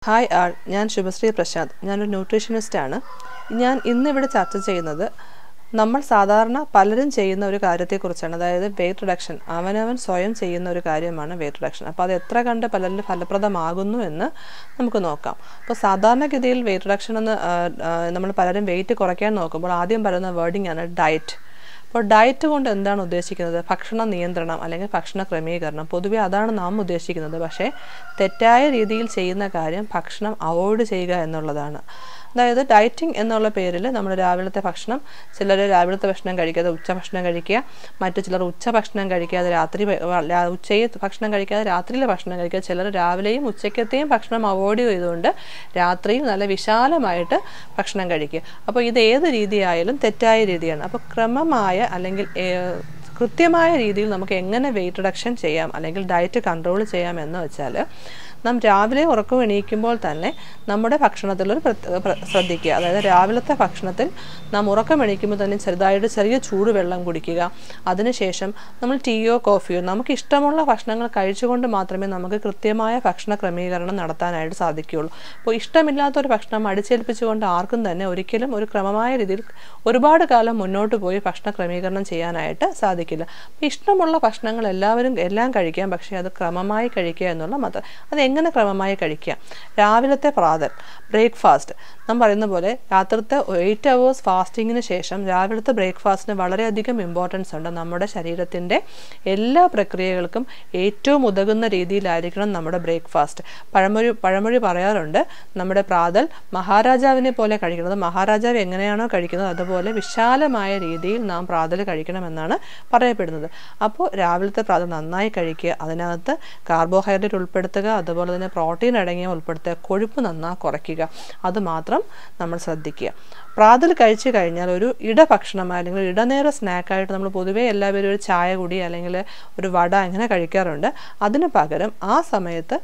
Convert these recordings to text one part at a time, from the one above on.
Hi ആൾ, ഞാൻ ശുഭശ്രീ പ്രശാന്ത്. ഞാനൊരു ന്യൂട്രീഷനിസ്റ്റാണ്. ഞാൻ ഇന്നിവിടെ ചർച്ച ചെയ്യുന്നത് നമ്മൾ സാധാരണ പലരും ചെയ്യുന്ന ഒരു കാര്യത്തെക്കുറിച്ചാണ്. അതായത് വെയ്റ്റ് റിഡക്ഷൻ. അവനവൻ സ്വയം ചെയ്യുന്ന ഒരു കാര്യമാണ് വെയ്റ്റ് റിഡക്ഷൻ. അപ്പോൾ അത് എത്ര കണ്ട് പലരിലും ഫലപ്രദമാകുന്നു എന്ന് നമുക്ക് നോക്കാം. അപ്പോൾ സാധാരണഗതിയിൽ വെയ്റ്റ് റിഡക്ഷൻ എന്ന് നമ്മൾ പലരും വെയിറ്റ് കുറയ്ക്കാൻ നോക്കുമ്പോൾ ആദ്യം പറയുന്ന വേർഡിംഗ് ആണ് ഡയറ്റ്. അപ്പോൾ ഡയറ്റ് കൊണ്ട് എന്താണ് ഉദ്ദേശിക്കുന്നത്? ഭക്ഷണ നിയന്ത്രണം അല്ലെങ്കിൽ ഭക്ഷണ ക്രമീകരണം. പൊതുവെ അതാണ് നാം ഉദ്ദേശിക്കുന്നത്. പക്ഷേ തെറ്റായ രീതിയിൽ ചെയ്യുന്ന കാര്യം ഭക്ഷണം അവോയ്ഡ് ചെയ്യുക എന്നുള്ളതാണ്. അതായത് ഡയറ്റിംഗ് എന്നുള്ള പേരിൽ നമ്മൾ രാവിലത്തെ ഭക്ഷണം, ചിലർ രാവിലത്തെ ഭക്ഷണം കഴിക്കാതെ ഉച്ചഭക്ഷണം കഴിക്കുക, മറ്റു ചിലർ ഉച്ചഭക്ഷണം കഴിക്കാതെ ഉച്ചയിൽ ഭക്ഷണം കഴിക്കാതെ രാത്രിയിലെ ഭക്ഷണം കഴിക്കുക, ചിലർ രാവിലെയും ഉച്ചക്കത്തെയും ഭക്ഷണം അവോയ്ഡ് ചെയ്തുകൊണ്ട് രാത്രിയിൽ നല്ല വിശാലമായിട്ട് ഭക്ഷണം കഴിക്കുക. അപ്പോൾ ഇത് ഏത് രീതിയായാലും തെറ്റായ രീതിയാണ്. അപ്പോൾ ക്രമമായ അല്ലെങ്കിൽ കൃത്യമായ രീതിയിൽ നമുക്ക് എങ്ങനെ വെയ്റ്റ് റിഡക്ഷൻ ചെയ്യാം അല്ലെങ്കിൽ ഡയറ്റ് കൺട്രോൾ ചെയ്യാം എന്ന് വെച്ചാൽ, നാം രാവിലെ ഉറക്കം എണീക്കുമ്പോൾ തന്നെ നമ്മുടെ ഭക്ഷണത്തിലൊരു ശ്രദ്ധിക്കുക. അതായത് രാവിലത്തെ ഭക്ഷണത്തിൽ നാം ഉറക്കം എണീക്കുമ്പോൾ തന്നെ ചെറിയ ചൂടുവെള്ളം കുടിക്കുക. അതിനുശേഷം നമ്മൾ ടീയോ കോഫിയോ നമുക്ക് ഇഷ്ടമുള്ള ഭക്ഷണങ്ങൾ കഴിച്ചുകൊണ്ട് മാത്രമേ നമുക്ക് കൃത്യമായ ഭക്ഷണ ക്രമീകരണം നടത്താനായിട്ട് സാധിക്കുകയുള്ളൂ. അപ്പോൾ ഇഷ്ടമില്ലാത്തൊരു ഭക്ഷണം അടിച്ചേൽപ്പിച്ചുകൊണ്ട് ആർക്കും തന്നെ ഒരിക്കലും ഒരു ക്രമമായ രീതിയിൽ ഒരുപാട് കാലം മുന്നോട്ട് പോയി ഭക്ഷണ ക്രമീകരണം ചെയ്യാനായിട്ട് സാധിക്കില്ല. അപ്പോൾ ഇഷ്ടമുള്ള ഭക്ഷണങ്ങൾ എല്ലാം കഴിക്കാം, പക്ഷേ അത് ക്രമമായി കഴിക്കുക എന്നുള്ള മാത്രം. എങ്ങനെ ക്രമമായി കഴിക്കുക? രാവിലത്തെ പ്രാതൽ ബ്രേക്ക്ഫാസ്റ്റ് നാം പറയുന്ന പോലെ രാത്രിത്തെ 8 hours ഫാസ്റ്റിങ്ങിന് ശേഷം രാവിലത്തെ ബ്രേക്ക്ഫാസ്റ്റിന് വളരെയധികം ഇമ്പോർട്ടൻസ് ഉണ്ട്. നമ്മുടെ ശരീരത്തിൻ്റെ എല്ലാ പ്രക്രിയകൾക്കും ഏറ്റവും ഉതകുന്ന രീതിയിലായിരിക്കണം നമ്മുടെ ബ്രേക്ക്ഫാസ്റ്റ്. പഴമൊഴി പറയാറുണ്ട്, നമ്മുടെ പ്രാതൽ മഹാരാജാവിനെ പോലെ കഴിക്കുന്നത്. മഹാരാജാവ് എങ്ങനെയാണോ കഴിക്കുന്നത് അതുപോലെ വിശാലമായ രീതിയിൽ നാം പ്രാതൽ കഴിക്കണമെന്നാണ് പറയപ്പെടുന്നത്. അപ്പോൾ രാവിലത്തെ പ്രാതൽ നന്നായി കഴിക്കുക, അതിനകത്ത് കാർബോഹൈഡ്രേറ്റ് ഉൾപ്പെടുത്തുക, അതുപോലെ തന്നെ പ്രോട്ടീൻ അടങ്ങിയ ഉൾപ്പെടുത്തുക, കൊഴുപ്പ് നന്നായി കുറയ്ക്കുക. അതുമാത്രം നമ്മൾ ശ്രദ്ധിക്കുക. പ്രാതൽ കഴിച്ചു കഴിഞ്ഞാൽ ഒരു ഇടഭക്ഷണമായി അല്ലെങ്കിൽ ഇടനേര സ്നാക്കായിട്ട് നമ്മൾ പൊതുവേ എല്ലാവരും ഒരു ചായ കുടി അല്ലെങ്കിൽ ഒരു വട അങ്ങനെ കഴിക്കാറുണ്ട്. അതിന് പകരം ആ സമയത്ത്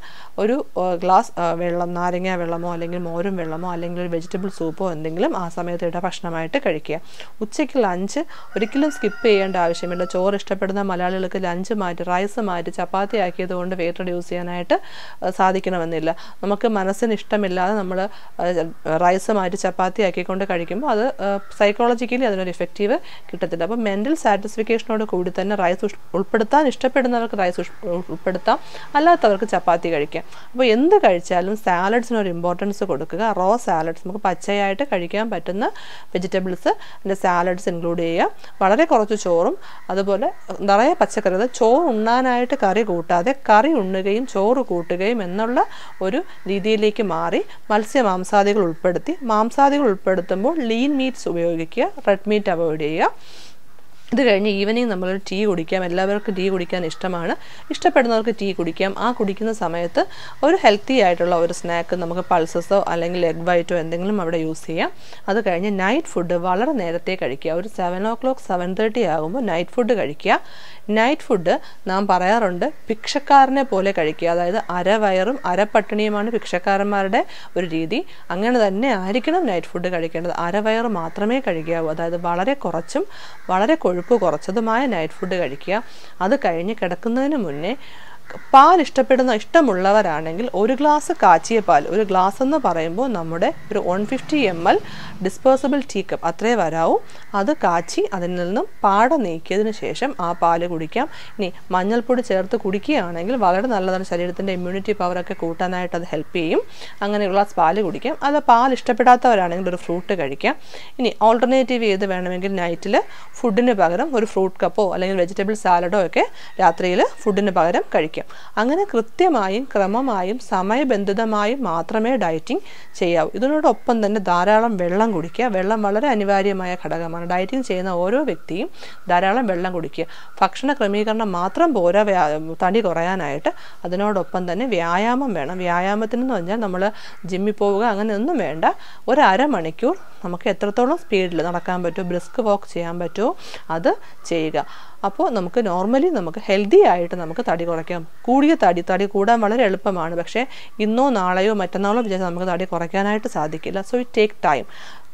ഒരു ഗ്ലാസ് വെള്ളം, നാരങ്ങ വെള്ളമോ അല്ലെങ്കിൽ മോരും വെള്ളമോ അല്ലെങ്കിൽ ഒരു വെജിറ്റബിൾ സൂപ്പോ എന്തെങ്കിലും ആ സമയത്ത് ഇടഭക്ഷണമായിട്ട് കഴിക്കുക. ഉച്ചയ്ക്ക് ലഞ്ച് ഒരിക്കലും സ്കിപ്പ് ചെയ്യേണ്ട ആവശ്യമില്ല. ചോറ് ഇഷ്ടപ്പെടുന്ന മലയാളികൾക്ക് ലഞ്ച് മാറ്റി റൈസ് മാറ്റി ചപ്പാത്തി ആക്കിയത് കൊണ്ട് വെയിറ്റ് റെഡ്യൂസ് ചെയ്യാനായിട്ട് സാധിക്കണമെന്നില്ല. നമുക്ക് മനസ്സിന് ഇഷ്ടമില്ലാതെ നമ്മൾ റൈസ് മാറ്റി ചപ്പാത്തി ആക്കിക്കൊണ്ട് കഴിക്കുമ്പോൾ അത് സൈക്കോളജിക്കലി അതിനൊരു ഇഫക്റ്റീവ് കിട്ടത്തില്ല. അപ്പോൾ മെൻ്റൽ സാറ്റിസ്ഫിക്കേഷനോട് കൂടി തന്നെ റൈസ് ഉൾപ്പെടുത്താൻ ഇഷ്ടപ്പെടുന്നവർക്ക് റൈസ് ഉൾപ്പെടുത്താം, അല്ലാത്തവർക്ക് ചപ്പാത്തി കഴിക്കാം. അപ്പോൾ എന്ത് കഴിച്ചാലും സാലഡ്സിനൊരു ഇമ്പോർട്ടൻസ് കൊടുക്കുക. റോ സാലഡ്സ്, നമുക്ക് പച്ചയായിട്ട് കഴിക്കാൻ പറ്റുന്ന വെജിറ്റബിൾസ് അതിൻ്റെ സാലഡ്സ് ഇൻക്ലൂഡ് ചെയ്യുക. വളരെ കുറച്ച് ചോറും അതുപോലെ നിറയെ പച്ചക്കറി, ചോറ് ഉണ്ണാനായിട്ട് കറി കൂട്ടാതെ കറി ഉണ്ണുകയും ചോറ് കൂട്ടുകയും എന്നുള്ള ഒരു രീതിയിലേക്ക് മാറി മാംസാദികൾ ഉൾപ്പെടുത്തി, മാംസാദികൾ ഉൾപ്പെടുത്തുമ്പോൾ ലീൻ മീറ്റ്സ് ഉപയോഗിക്കുക, റെഡ് മീറ്റ് അവോയ്ഡ് ചെയ്യുക. ഇത് കഴിഞ്ഞ് ഈവനിങ് നമ്മളൊരു ടീ കുടിക്കാം. എല്ലാവർക്കും ടീ കുടിക്കാൻ ഇഷ്ടമാണ്, ഇഷ്ടപ്പെടുന്നവർക്ക് ടീ കുടിക്കാം. ആ കുടിക്കുന്ന സമയത്ത് ഒരു ഹെൽത്തി ആയിട്ടുള്ള ഒരു സ്നാക്ക്, നമുക്ക് പൾസസോ അല്ലെങ്കിൽ എഗ് വൈറ്റോ എന്തെങ്കിലും അവിടെ യൂസ് ചെയ്യാം. അത് കഴിഞ്ഞ് നൈറ്റ് ഫുഡ് വളരെ നേരത്തെ കഴിക്കുക. ഒരു 7 o'clock 7:30 ആകുമ്പോൾ നൈറ്റ് ഫുഡ് കഴിക്കുക. നൈറ്റ് ഫുഡ് നാം പറയാറുണ്ട് ഭിക്ഷക്കാരനെ പോലെ കഴിക്കുക. അതായത് അരവയറും അരപ്പട്ടിണിയുമാണ് ഭിക്ഷക്കാരന്മാരുടെ ഒരു രീതി. അങ്ങനെ തന്നെ ആയിരിക്കണം നൈറ്റ് ഫുഡ് കഴിക്കേണ്ടത്. അരവയറ് മാത്രമേ കഴിക്കാവൂ. അതായത് വളരെ കുറച്ചും വളരെ കൊഴുപ്പ് കുറച്ചതുമായ നൈറ്റ് ഫുഡ് കഴിക്കുക. അത് കഴിഞ്ഞ് കിടക്കുന്നതിന് മുന്നേ പാൽ ഇഷ്ടമുള്ളവരാണെങ്കിൽ ഒരു ഗ്ലാസ് കാച്ചിയ പാൽ, ഒരു ഗ്ലാസ് എന്ന് പറയുമ്പോൾ നമ്മുടെ ഒരു 150 ml ഡിസ്പോസിബിൾ ടീ കപ്പ് അത്രേ വരാവൂ. അത് കാച്ചി അതിൽ നിന്നും പാട നീക്കിയതിന് ശേഷം ആ പാല് കുടിക്കാം. ഇനി മഞ്ഞൾപ്പൊടി ചേർത്ത് കുടിക്കുകയാണെങ്കിൽ വളരെ നല്ലതാണ്, ശരീരത്തിൻ്റെ ഇമ്മ്യൂണിറ്റി പവറൊക്കെ കൂട്ടാനായിട്ട് അത് ഹെൽപ്പ് ചെയ്യും. അങ്ങനെ ഒരു ഗ്ലാസ് പാല് കുടിക്കാം. അത് പാൽ ഇഷ്ടപ്പെടാത്തവരാണെങ്കിൽ ഒരു ഫ്രൂട്ട് കഴിക്കാം. ഇനി ഓൾട്ടർനേറ്റീവ് ചെയ്ത് വേണമെങ്കിൽ നൈറ്റിൽ ഫുഡിന് പകരം ഒരു ഫ്രൂട്ട് കപ്പോ അല്ലെങ്കിൽ വെജിറ്റബിൾ സാലഡോ ഒക്കെ രാത്രിയിൽ ഫുഡിന് പകരം കഴിക്കാം. അങ്ങനെ കൃത്യമായും ക്രമമായും സമയബന്ധിതമായും മാത്രമേ ഡയറ്റിംഗ് ചെയ്യാവൂ. ഇതിനോടൊപ്പം തന്നെ ധാരാളം വെള്ളം കുടിക്കുക. വെള്ളം വളരെ അനിവാര്യമായ ഘടകമാണ്. ഡയറ്റിംഗ് ചെയ്യുന്ന ഓരോ വ്യക്തിയും ധാരാളം വെള്ളം കുടിക്കുക. ഭക്ഷണ ക്രമീകരണം മാത്രം പോരാ തടി കുറയാനായിട്ട്, അതിനോടൊപ്പം തന്നെ വ്യായാമം വേണം. വ്യായാമത്തിനെന്ന് പറഞ്ഞാൽ നമ്മൾ ജിമ്മിൽ പോവുക അങ്ങനെയൊന്നും വേണ്ട. ഒരു അരമണിക്കൂർ നമുക്ക് എത്രത്തോളം സ്പീഡിൽ നടക്കാൻ പറ്റുമോ, ബ്രിസ്ക് വാക്ക് ചെയ്യാൻ പറ്റുമോ അത് ചെയ്യുക. അപ്പോൾ നമുക്ക് നോർമലി നമുക്ക് ഹെൽത്തി ആയിട്ട് നമുക്ക് തടി കുറയ്ക്കാം. കൂടിയ തടി കൂടാൻ വളരെ എളുപ്പമാണ്, പക്ഷേ ഇന്നോ നാളെയോ മറ്റന്നാളോ വിചാരിച്ചാൽ നമുക്ക് തടി കുറയ്ക്കാനായിട്ട് സാധിക്കില്ല. So it take time.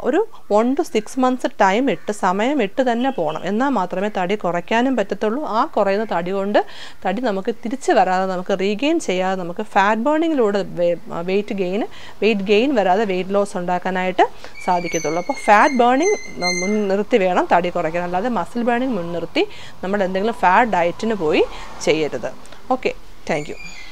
ഒരു 1 to 6 months ടൈം സമയം തന്നെ പോകണം. എന്നാൽ മാത്രമേ തടി കുറയ്ക്കാനും പറ്റത്തുള്ളൂ. ആ കുറയുന്ന തടി കൊണ്ട് തടി നമുക്ക് തിരിച്ച് വരാതെ, നമുക്ക് റീഗെയിൻ ചെയ്യാതെ, നമുക്ക് ഫാറ്റ് ബേണിങ്ങിലൂടെ വെയിറ്റ് ഗെയിൻ വരാതെ വെയിറ്റ് ലോസ് ഉണ്ടാക്കാനായിട്ട് സാധിക്കത്തുള്ളൂ. അപ്പോൾ ഫാറ്റ് ബേണിംഗ് മുൻനിർത്തി വേണം തടി കുറയ്ക്കാൻ, അല്ലാതെ മസിൽ ബേണിംഗ് മുൻനിർത്തി നമ്മൾ എന്തെങ്കിലും ഫാറ്റ് ഡയറ്റിന് പോയി ചെയ്യരുത്. Okay, thank you.